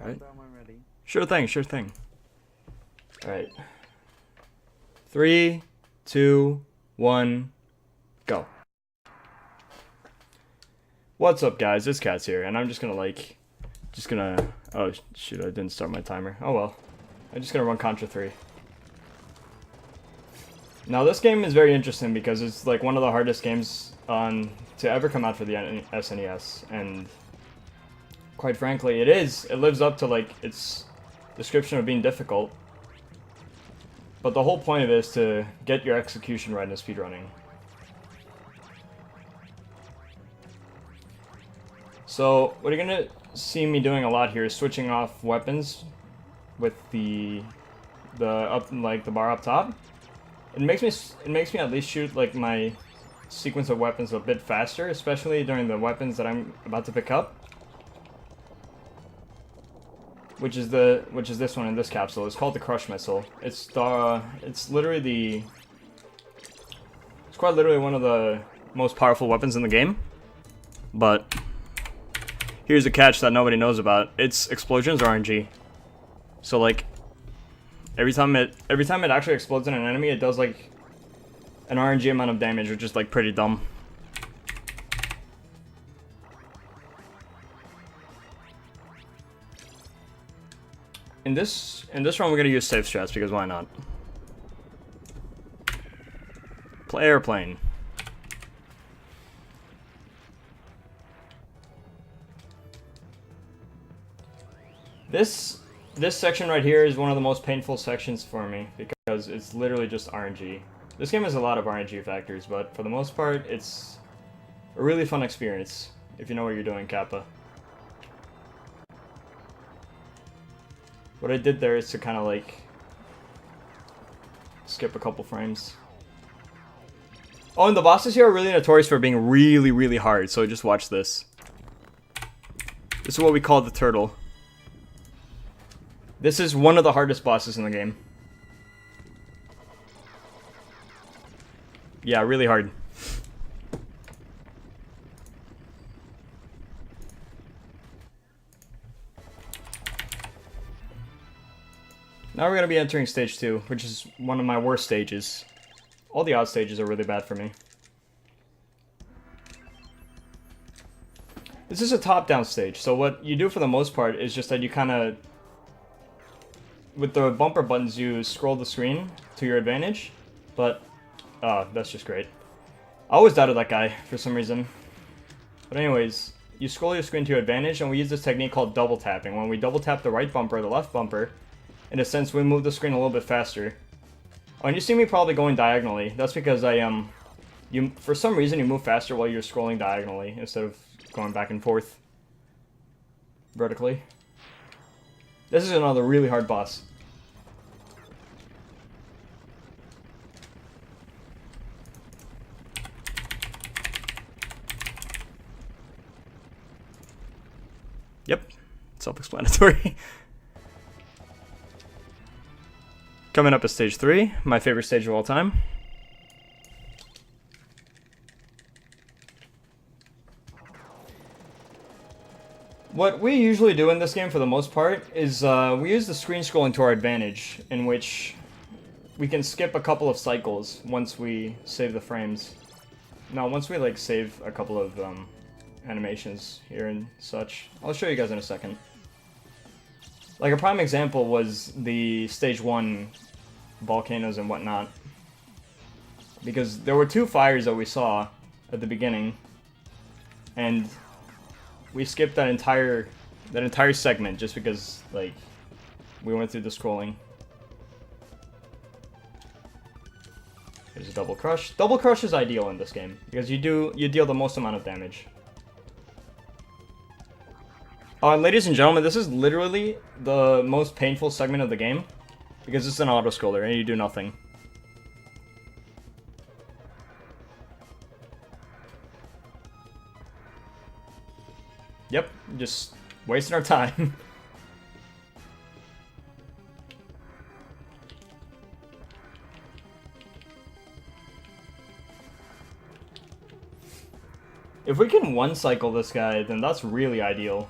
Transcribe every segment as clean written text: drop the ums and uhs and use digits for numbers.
Alright. I'm ready. Sure thing, sure thing. Alright. 3, 2, 1, go. What's up, guys? It's Katz here, and I'm just gonna, oh shoot, I didn't start my timer. Oh well. I'm just gonna run Contra 3. Now this game is very interesting because it's like one of the hardest games to ever come out for the SNES, and quite frankly, it lives up to like its description of being difficult. But the whole point of it is to get your execution right in speedrunning. So what you're gonna see me doing a lot here is switching off weapons with the bar up top. It makes me at least shoot like my sequence of weapons a bit faster, especially during the weapons that I'm about to pick up. Which is this one in this capsule. It's called the Crush Missile. It's quite literally one of the most powerful weapons in the game. But here's a catch that nobody knows about. Its explosions are RNG. So like every time it actually explodes in an enemy, it does like an RNG amount of damage, which is like pretty dumb. In this run, we're gonna use safe strats because why not? Play airplane. This section right here is one of the most painful sections for me because it's literally just RNG. This game has a lot of RNG factors, but for the most part, it's a really fun experience if you know what you're doing, Kappa. What I did there is to kind of like skip a couple frames. Oh, and the bosses here are really notorious for being really, really hard, so just watch this. This is what we call the turtle. This is one of the hardest bosses in the game. Yeah, really hard. Now we're going to be entering stage 2, which is one of my worst stages. All the odd stages are really bad for me. This is a top-down stage, so what you do for the most part is just that you kind of, with the bumper buttons, you scroll the screen to your advantage, but, that's just great. I always doubted that guy for some reason. But anyways, you scroll your screen to your advantage, and we use this technique called double tapping. When we double tap the right bumper or the left bumper, in a sense, we move the screen a little bit faster. Oh, and you see me probably going diagonally. That's because for some reason, you move faster while you're scrolling diagonally instead of going back and forth vertically. This is another really hard boss. Yep, self-explanatory. Coming up is stage 3, my favorite stage of all time. What we usually do in this game for the most part is we use the screen scrolling to our advantage, in which we can skip a couple of cycles once we save the frames. No, once we like save a couple of animations here and such. I'll show you guys in a second. Like a prime example was the stage 1 volcanoes and whatnot. Because there were 2 fires that we saw at the beginning, and we skipped that entire segment just because like we went through the scrolling. There's a double crush. Double crush is ideal in this game because you deal the most amount of damage. And ladies and gentlemen, this is literally the most painful segment of the game because it's an auto-scroller and you do nothing. Yep, just wasting our time. If we can one-cycle this guy, then that's really ideal.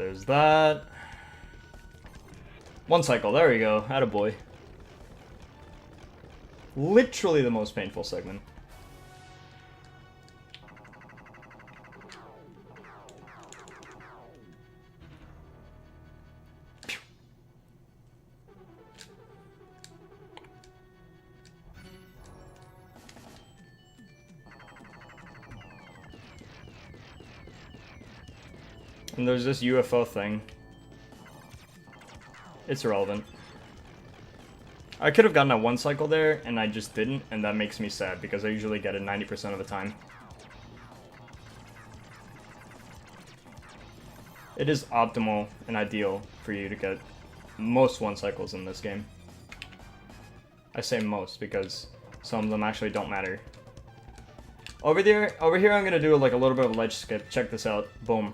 there's that. One cycle, there we go. Attaboy. Literally the most painful segment. And there's this UFO thing. It's irrelevant. I could have gotten a one cycle there, and I just didn't, and that makes me sad, because I usually get it 90% of the time. It is optimal and ideal for you to get most one cycles in this game. I say most, because some of them actually don't matter. Over here I'm gonna do like a little bit of a ledge skip. Check this out. Boom.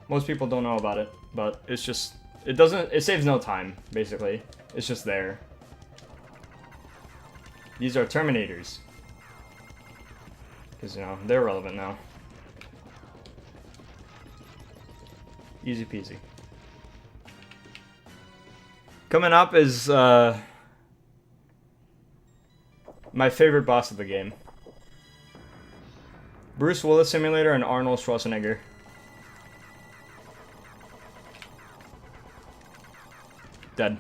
Most people don't know about it, but it's just, it saves no time, basically. It's just there. These are Terminators. Because, you know, they're relevant now. Easy peasy. Coming up is, my favorite boss of the game. Bruce Willis Simulator and Arnold Schwarzenegger. Dead.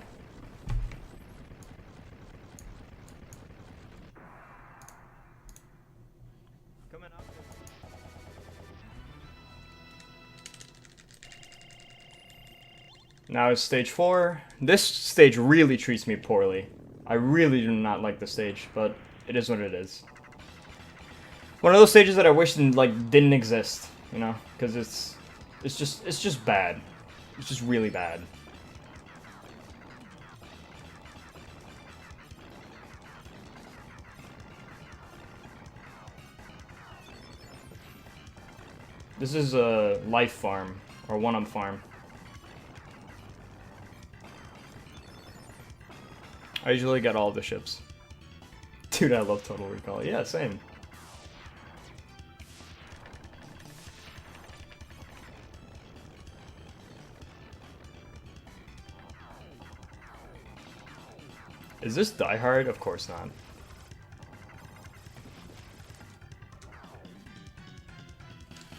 Coming up. Now it's stage 4. This stage really treats me poorly. I really do not like the stage, but it is what it is. One of those stages that I wish didn't exist, you know, because it's just bad. It's just really bad. This is a life farm, or one-up farm. I usually get all the ships. Dude, I love Total Recall. Yeah, same. Is this Die Hard? Of course not.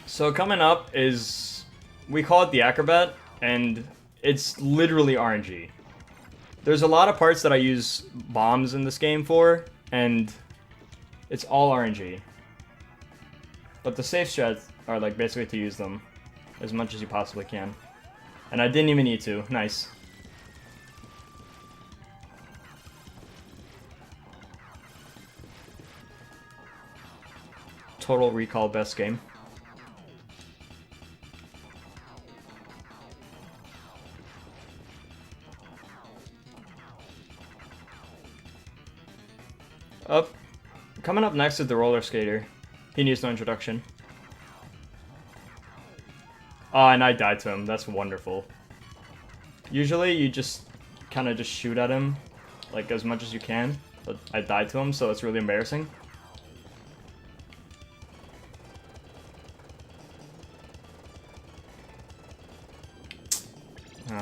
So coming up is, we call it the Acrobat, and it's literally RNG. There's a lot of parts that I use bombs in this game for, and it's all RNG. But the safe strats are like basically to use them as much as you possibly can. And I didn't even need to. Nice. Total Recall best game. Coming up next is the roller skater. He needs no introduction. Oh, and I died to him. That's wonderful. Usually you just kind of just shoot at him like as much as you can, but I died to him, so it's really embarrassing.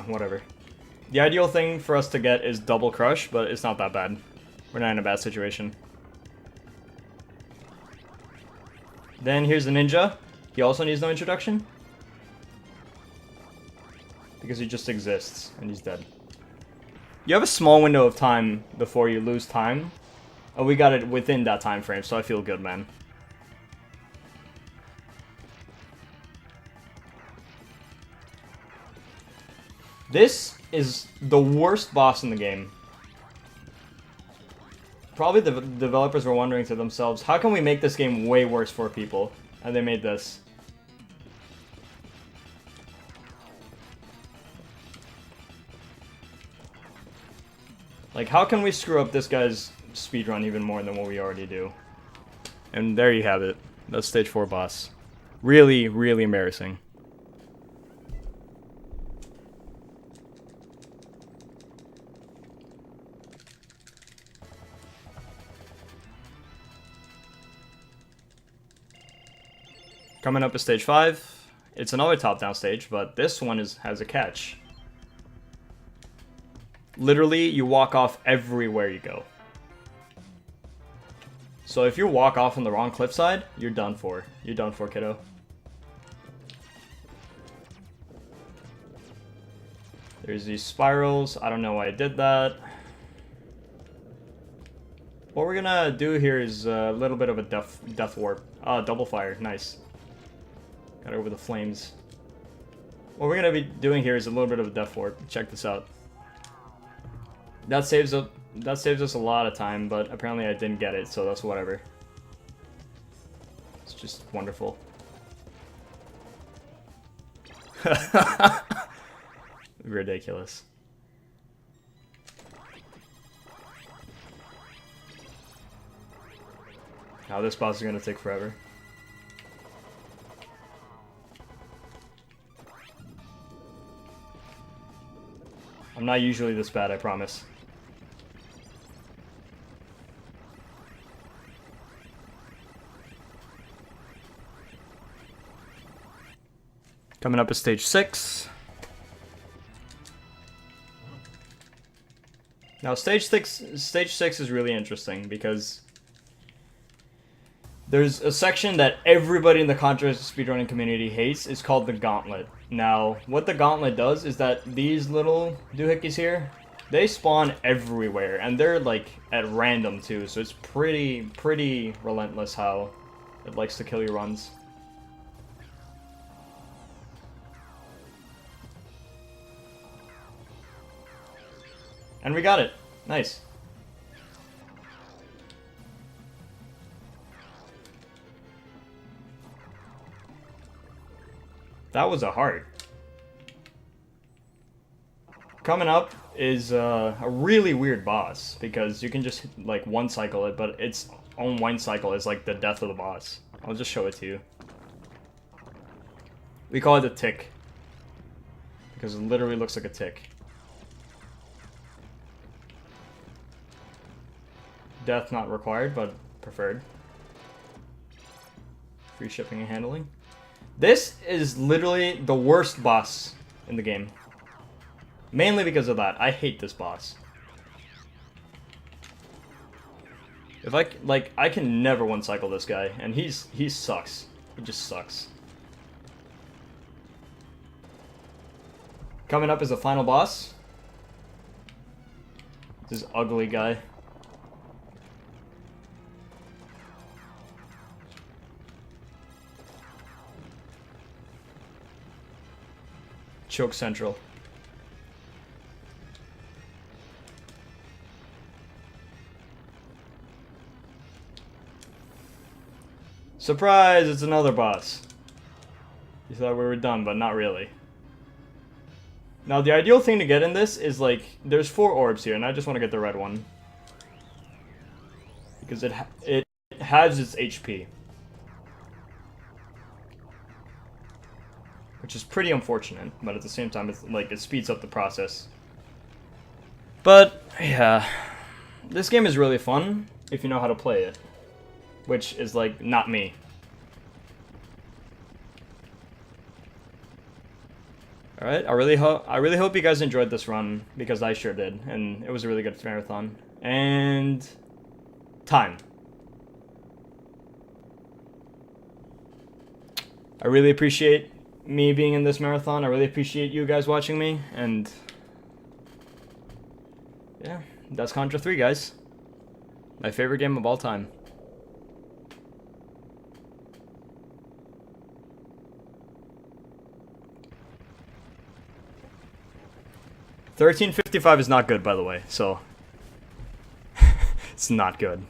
Whatever. The ideal thing for us to get is double crush, but it's not that bad. We're not in a bad situation. Then here's the ninja. He also needs no introduction. Because he just exists, and he's dead. You have a small window of time before you lose time. Oh, we got it within that time frame, so I feel good, man. This is the worst boss in the game. Probably the developers were wondering to themselves, how can we make this game way worse for people? And they made this. Like, how can we screw up this guy's speedrun even more than what we already do? And there you have it. That's stage 4 boss. Really, really embarrassing. Coming up is stage 5. It's another top-down stage, but this one has a catch. Literally, you walk off everywhere you go. So if you walk off on the wrong cliffside, you're done for. You're done for, kiddo. There's these spirals. I don't know why I did that. What we're gonna do here is a little bit of a death warp. Double fire. Nice. Got over the flames. What we're gonna be doing here is a little bit of a death warp. Check this out. That saves us a lot of time, but apparently I didn't get it, so that's whatever. It's just wonderful. Ridiculous. Now this boss is gonna take forever. I'm not usually this bad, I promise. Coming up is stage 6. Now stage 6 is really interesting because there's a section that everybody in the Contra speedrunning community hates. It's called the Gauntlet. Now, what the Gauntlet does is that these little doohickeys here, they spawn everywhere, and they're like at random too, so it's pretty relentless how it likes to kill your runs. And we got it. Nice. That was a heart. Coming up is a really weird boss, because you can just like one cycle it, but its own one cycle is like the death of the boss. I'll just show it to you. We call it a tick, because it literally looks like a tick. Death not required, but preferred. Free shipping and handling. This is literally the worst boss in the game. Mainly because of that. I hate this boss. If I can never one cycle this guy, and he sucks. He just sucks. Coming up is the final boss. This ugly guy. Choke Central. Surprise! It's another boss. You thought we were done, but not really. Now, the ideal thing to get in this is, like, there's 4 orbs here, and I just want to get the red one. Because it halves its HP. Which is pretty unfortunate, but at the same time, it's like, it speeds up the process. But, yeah. This game is really fun, if you know how to play it. Which is, like, not me. Alright, I really hope you guys enjoyed this run, because I sure did, and it was a really good marathon. And... time. I really appreciate me being in this marathon. I really appreciate you guys watching me, and... yeah, that's Contra 3, guys. My favorite game of all time. 1355 is not good, by the way, so... it's not good.